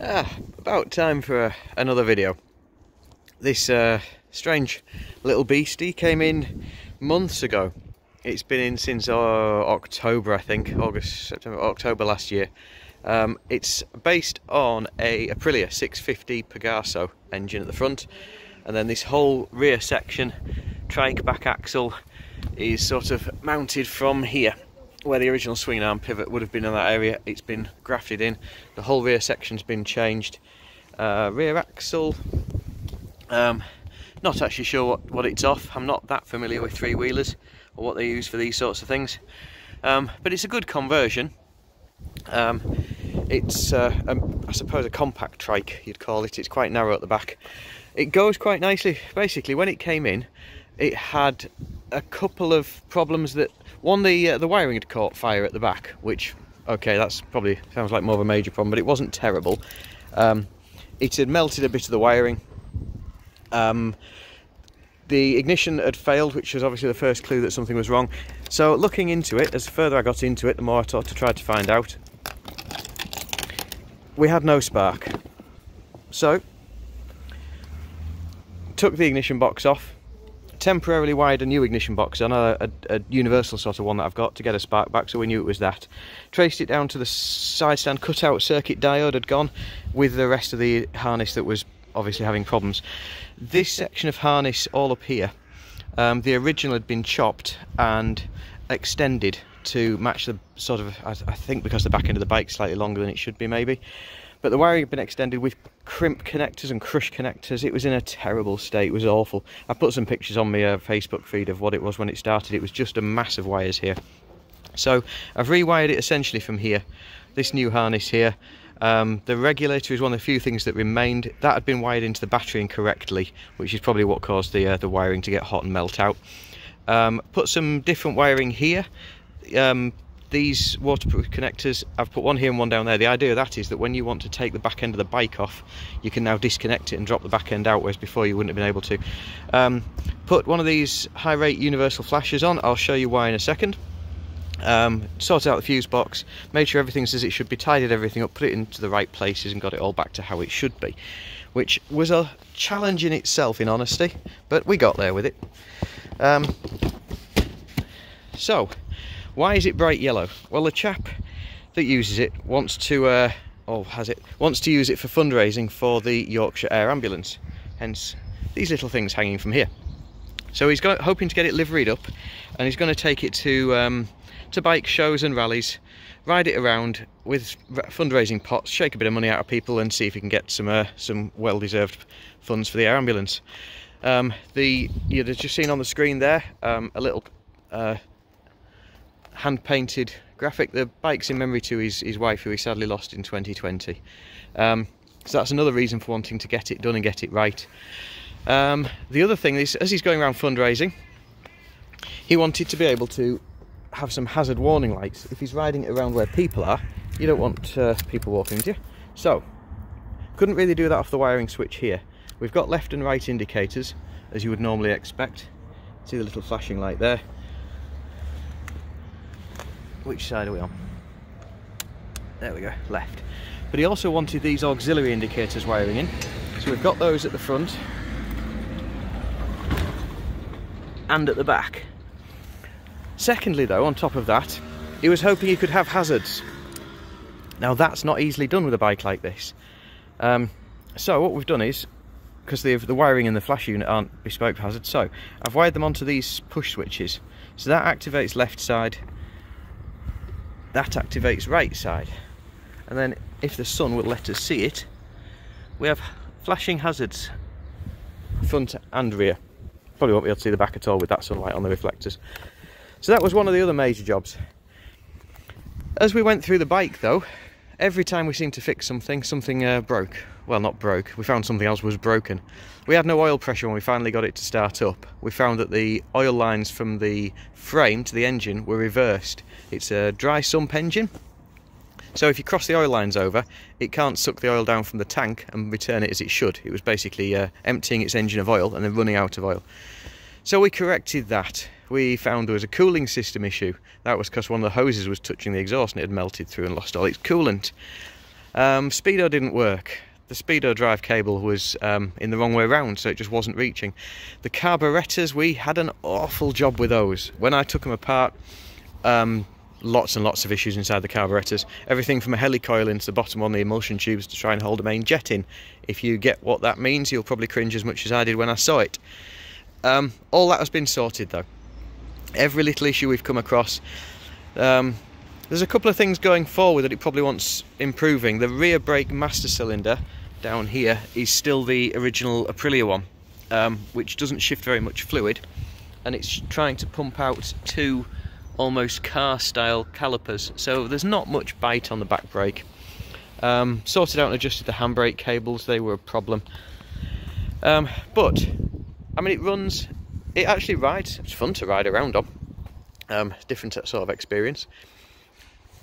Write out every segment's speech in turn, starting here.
About time for another video. This strange little beastie came in months ago. It's been in since October, I think, August, September, October last year. It's based on a Aprilia 650 Pegaso engine at the front, and then this whole rear section, trike back axle, is sort of mounted from here, where the original swing arm pivot would have been in that area. It's been grafted in. The whole rear section's been changed. Rear axle, not actually sure what it's off. I'm not that familiar with three-wheelers or what they use for these sorts of things, but it's a good conversion. It's I suppose a compact trike, you'd call it. It's quite narrow at the back. It goes quite nicely. Basically, when it came in, it had a couple of problems. That one, the wiring had caught fire at the back, which, okay, that's probably sounds like more of a major problem, but it wasn't terrible. It had melted a bit of the wiring. The ignition had failed, which was obviously the first clue that something was wrong. So looking into it, as further I got into it, the more I tried to find out. We had no spark. So took the ignition box off, temporarily wired a new ignition box on, a universal sort of one that I've got, to get a spark back, so we knew it was that. Traced it down to the side stand, cut out circuit diode had gone with the rest of the harness that was obviously having problems. This section of harness all up here, the original had been chopped and extended to match the sort of, I think because the back end of the bike's slightly longer than it should be maybe, but the wiring had been extended with crimp connectors and crush connectors. It was in a terrible state. It was awful. I put some pictures on my Facebook feed of what it was when it started. It was just a mass of wires here. So I've rewired it essentially from here, this new harness here. The regulator is one of the few things that remained. That had been wired into the battery incorrectly, which is probably what caused the wiring to get hot and melt out. Put some different wiring here. These waterproof connectors, I've put one here and one down there. The idea of that is that when you want to take the back end of the bike off, you can now disconnect it and drop the back end out, whereas before you wouldn't have been able to. Put one of these high rate universal flashes on. I'll show you why in a second. Sorted out the fuse box, made sure everything's as it should be, tidied everything up, put it into the right places and got it all back to how it should be, which was a challenge in itself, in honesty, but we got there with it. So why is it bright yellow? Well, the chap that uses it wants to wants to use it for fundraising for the Yorkshire Air Ambulance, hence these little things hanging from here. So he's hoping to get it liveried up, and he's going to take it to bike shows and rallies, ride it around with fundraising pots, shake a bit of money out of people, and see if he can get some well-deserved funds for the air ambulance. You've just seen on the screen there a little hand-painted graphic. The bike's in memory to his wife, who he sadly lost in 2020. So that's another reason for wanting to get it done and get it right. The other thing is, as he's going around fundraising, he wanted to be able to have some hazard warning lights. If he's riding it around where people are, you don't want people walking into you. So, couldn't really do that off the wiring switch here. We've got left and right indicators, as you would normally expect. See the little flashing light there. Which side are we on? There we go, left. But he also wanted these auxiliary indicators wiring in. So we've got those at the front and at the back. Secondly though, on top of that, he was hoping he could have hazards. Now that's not easily done with a bike like this. So what we've done is, because the wiring and the flash unit aren't bespoke for hazards, so I've wired them onto these push switches. So that activates left side, that activates right side, and then if the sun will let us see it, we have flashing hazards front and rear. Probably won't be able to see the back at all with that sunlight on the reflectors. So that was one of the other major jobs. As we went through the bike though, every time we seemed to fix something broke. Well, not broke, we found something else was broken. We had no oil pressure when we finally got it to start up. We found that the oil lines from the frame to the engine were reversed. It's a dry sump engine, so if you cross the oil lines over, it can't suck the oil down from the tank and return it as it should. It was basically emptying its engine of oil and then running out of oil. So we corrected that. We found there was a cooling system issue. That was because one of the hoses was touching the exhaust and it had melted through and lost all its coolant. Speedo didn't work. The Speedo drive cable was in the wrong way around, so it just wasn't reaching. The carburettors, we had an awful job with those. When I took them apart, lots and lots of issues inside the carburettors. Everything from a helicoil into the bottom on the emulsion tubes to try and hold a main jet in. If you get what that means, you'll probably cringe as much as I did when I saw it. All that has been sorted though. Every little issue we've come across. There's a couple of things going forward that it probably wants improving. The rear brake master cylinder down here is still the original Aprilia one, which doesn't shift very much fluid, and it's trying to pump out two almost car style calipers, so there's not much bite on the back brake. Sorted out and adjusted the handbrake cables, they were a problem. But I mean, it actually rides, it's fun to ride around on. Different sort of experience.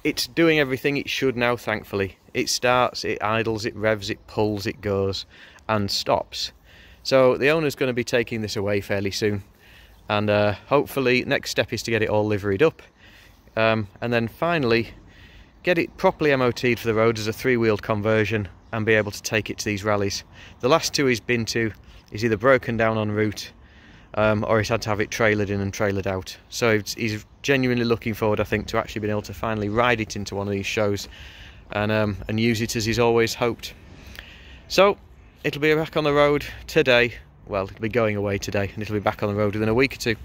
It's doing everything it should now, thankfully. It starts, it idles, it revs, it pulls, it goes and stops. So the owner's going to be taking this away fairly soon, and hopefully next step is to get it all liveried up, and then finally get it properly MOT'd for the road as a three-wheeled conversion and be able to take it to these rallies. The last two he's been to is either broken down en route, or he's had to have it trailered in and trailered out. So he's genuinely looking forward, I think, to actually being able to finally ride it into one of these shows and use it as he's always hoped. So it'll be back on the road today. Well, it'll be going away today, and it'll be back on the road within a week or two.